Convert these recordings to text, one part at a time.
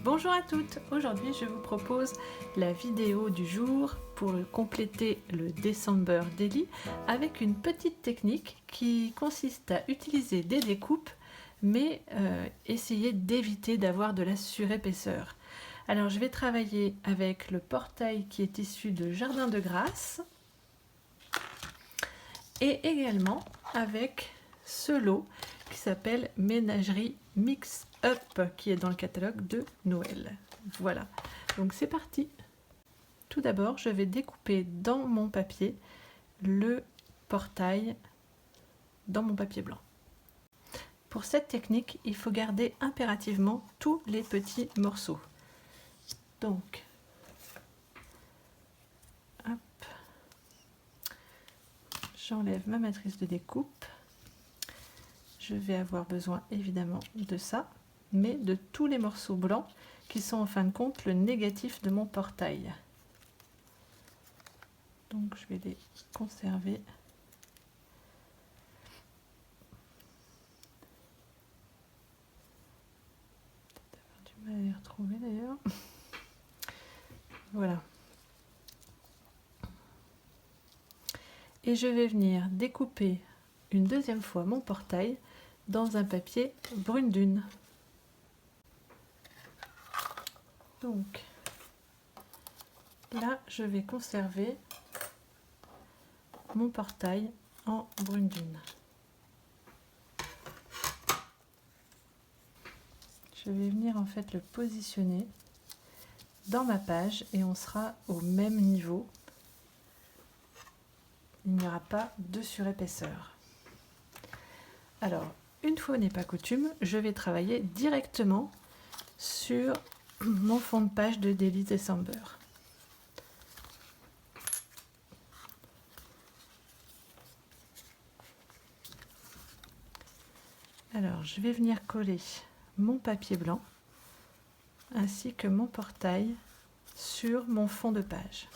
Bonjour à toutes, aujourd'hui je vous propose la vidéo du jour pour compléter le December Daily avec une petite technique qui consiste à utiliser des découpes mais essayer d'éviter d'avoir de la surépaisseur. Alors je vais travailler avec le portail qui est issu de Jardin de Grâce et également avec ce lot qui s'appelle Ménagerie Mix Up qui est dans le catalogue de Noël. Voilà, donc c'est parti. Tout d'abord, je vais découper dans mon papier le portail dans mon papier blanc. Pour cette technique, il faut garder impérativement tous les petits morceaux. Donc, hop, j'enlève ma matrice de découpe. Je vais avoir besoin évidemment de ça, mais de tous les morceaux blancs qui sont en fin de compte le négatif de mon portail. Donc je vais les conserver. Peut-être avoir du mal à les retrouver d'ailleurs. Voilà. Et je vais venir découper une deuxième fois mon portail dans un papier brune dune. Donc là, je vais conserver mon portail en brune dune. Je vais venir en fait le positionner dans ma page et on sera au même niveau. Il n'y aura pas de surépaisseur. Alors, une fois n'est pas coutume, je vais travailler directement sur mon fond de page de Daily December. Alors, je vais venir coller mon papier blanc ainsi que mon portail sur mon fond de page.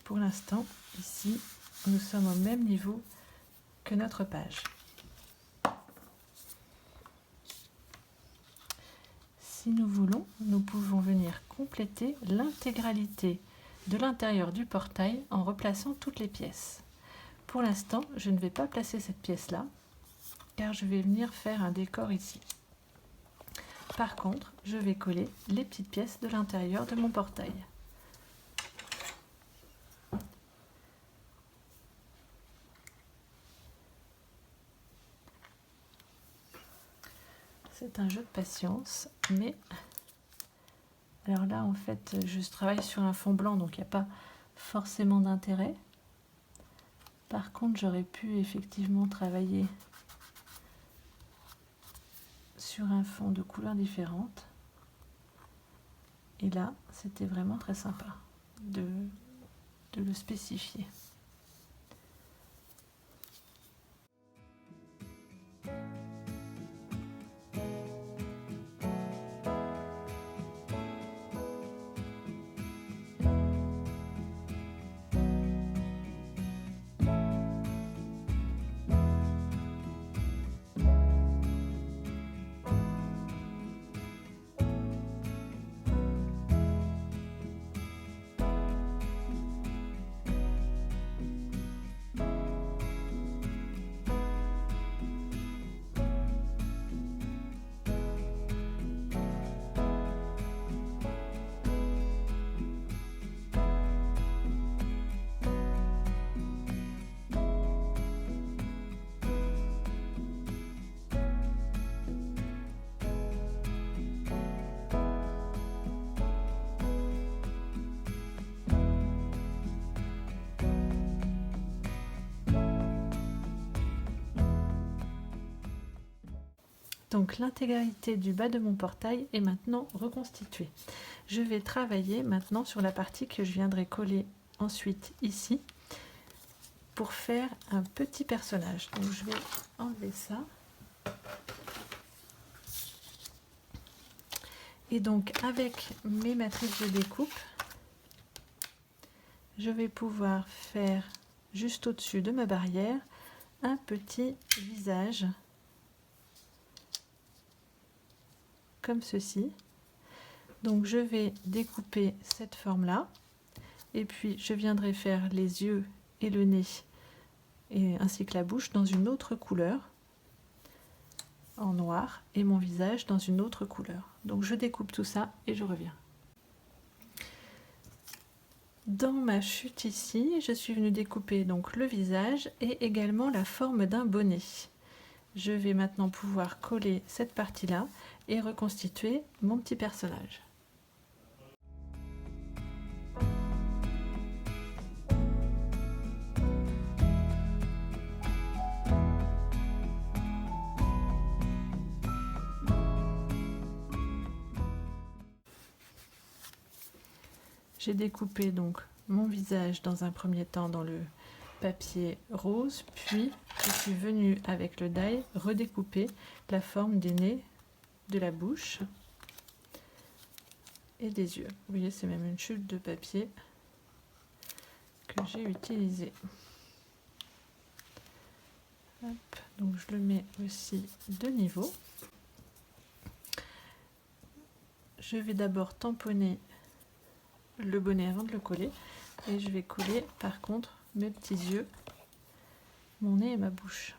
Pour l'instant, ici, nous sommes au même niveau que notre page. Si nous voulons, nous pouvons venir compléter l'intégralité de l'intérieur du portail en replaçant toutes les pièces. Pour l'instant, je ne vais pas placer cette pièce-là, car je vais venir faire un décor ici. Par contre, je vais coller les petites pièces de l'intérieur de mon portail. C'est un jeu de patience, mais alors là en fait je travaille sur un fond blanc donc il n'y a pas forcément d'intérêt. Par contre j'aurais pu effectivement travailler sur un fond de couleurs différentes et là c'était vraiment très sympa de le spécifier. Donc l'intégralité du bas de mon portail est maintenant reconstituée. Je vais travailler maintenant sur la partie que je viendrai coller ensuite ici pour faire un petit personnage. Donc je vais enlever ça. Et donc avec mes matrices de découpe, je vais pouvoir faire juste au-dessus de ma barrière un petit visage comme ceci. Donc je vais découper cette forme là et puis je viendrai faire les yeux et le nez et ainsi que la bouche dans une autre couleur en noir et mon visage dans une autre couleur. Donc je découpe tout ça et je reviens. Dans ma chute ici, je suis venue découper donc le visage et également la forme d'un bonnet. Je vais maintenant pouvoir coller cette partie-là et reconstituer mon petit personnage. J'ai découpé donc mon visage dans un premier temps dans le papier rose, puis je suis venue avec le die redécouper la forme des nez, de la bouche et des yeux. Vous voyez, c'est même une chute de papier que j'ai utilisée. Hop, donc je le mets aussi de niveau. Je vais d'abord tamponner le bonnet avant de le coller et je vais coller par contre mes petits yeux, mon nez et ma bouche.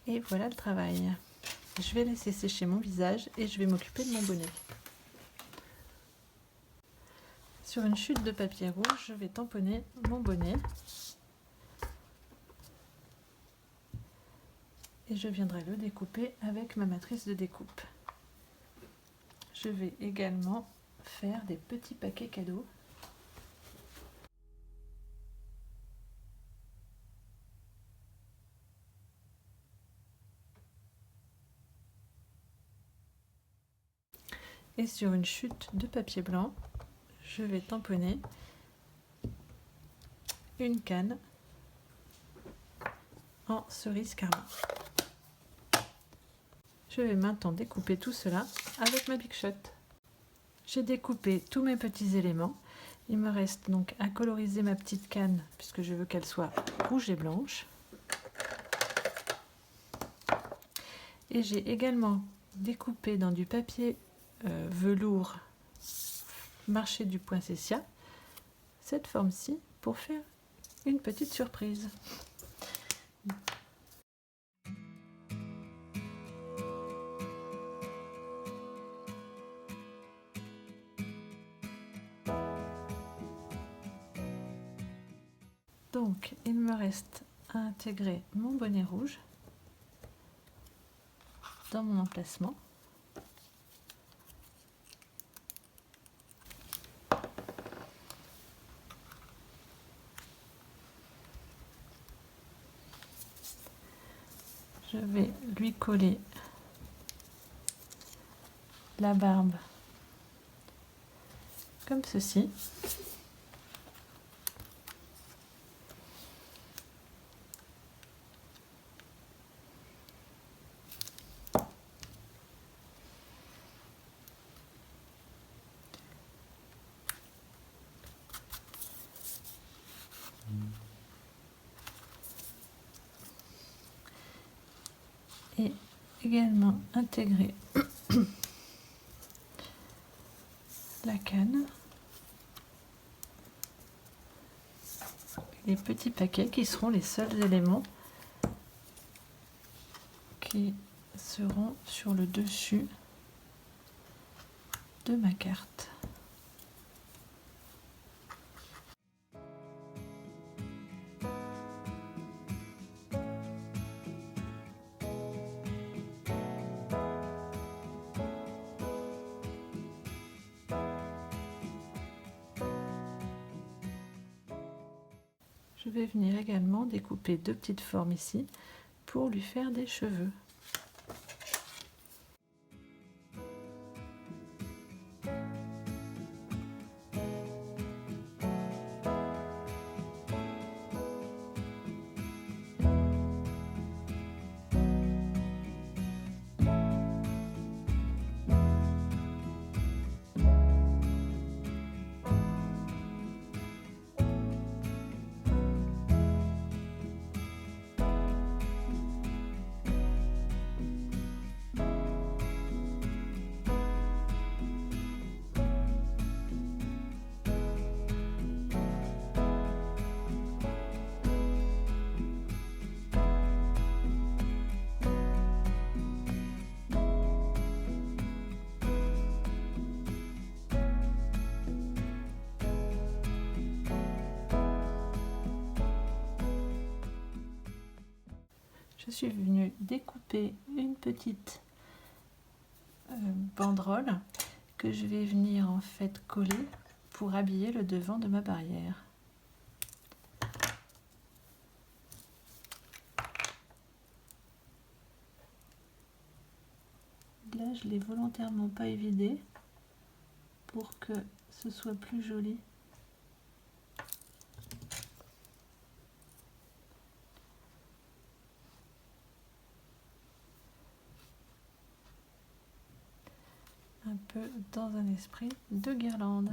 Et voilà le travail. Je vais laisser sécher mon visage et je vais m'occuper de mon bonnet. Sur une chute de papier rouge, je vais tamponner mon bonnet. Et je viendrai le découper avec ma matrice de découpe. Je vais également faire des petits paquets cadeaux. Et sur une chute de papier blanc, je vais tamponner une canne en cerise carmin. Je vais maintenant découper tout cela avec ma Big Shot. J'ai découpé tous mes petits éléments. Il me reste donc à coloriser ma petite canne puisque je veux qu'elle soit rouge et blanche. Et j'ai également découpé dans du papier velours marché du Poinsettia cette forme-ci pour faire une petite surprise. Donc il me reste à intégrer mon bonnet rouge dans mon emplacement. Je vais lui coller la barbe comme ceci. Et également intégrer la canne, les petits paquets qui seront les seuls éléments qui seront sur le dessus de ma carte. Je vais venir également découper 2 petites formes ici pour lui faire des cheveux. Je suis venue découper une petite banderole que je vais venir en fait coller pour habiller le devant de ma barrière. Là, je l'ai volontairement pas évidé pour que ce soit plus joli. Un peu dans un esprit de guirlande.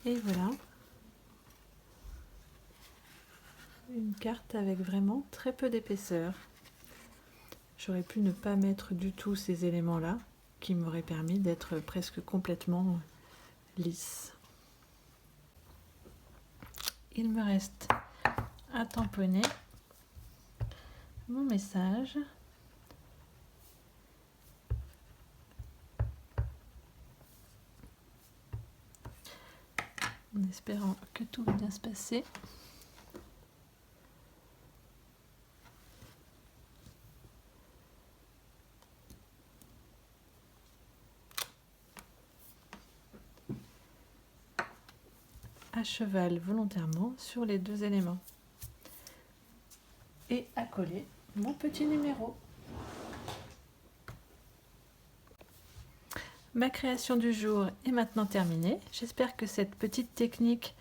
Et voilà, une carte avec vraiment très peu d'épaisseur. J'aurais pu ne pas mettre du tout ces éléments-là, qui m'auraient permis d'être presque complètement lisse. Il me reste à tamponner mon message. En espérant que tout va bien se passer. À cheval volontairement sur les 2 éléments et à coller mon petit numéro. Ma création du jour est maintenant terminée. J'espère que cette petite technique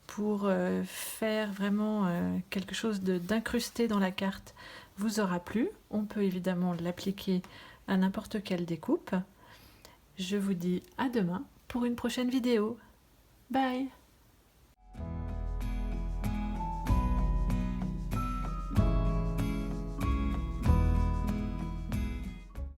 pour faire vraiment quelque chose d'incrusté dans la carte vous aura plu. On peut évidemment l'appliquer à n'importe quelle découpe. Je vous dis à demain pour une prochaine vidéo. Bye!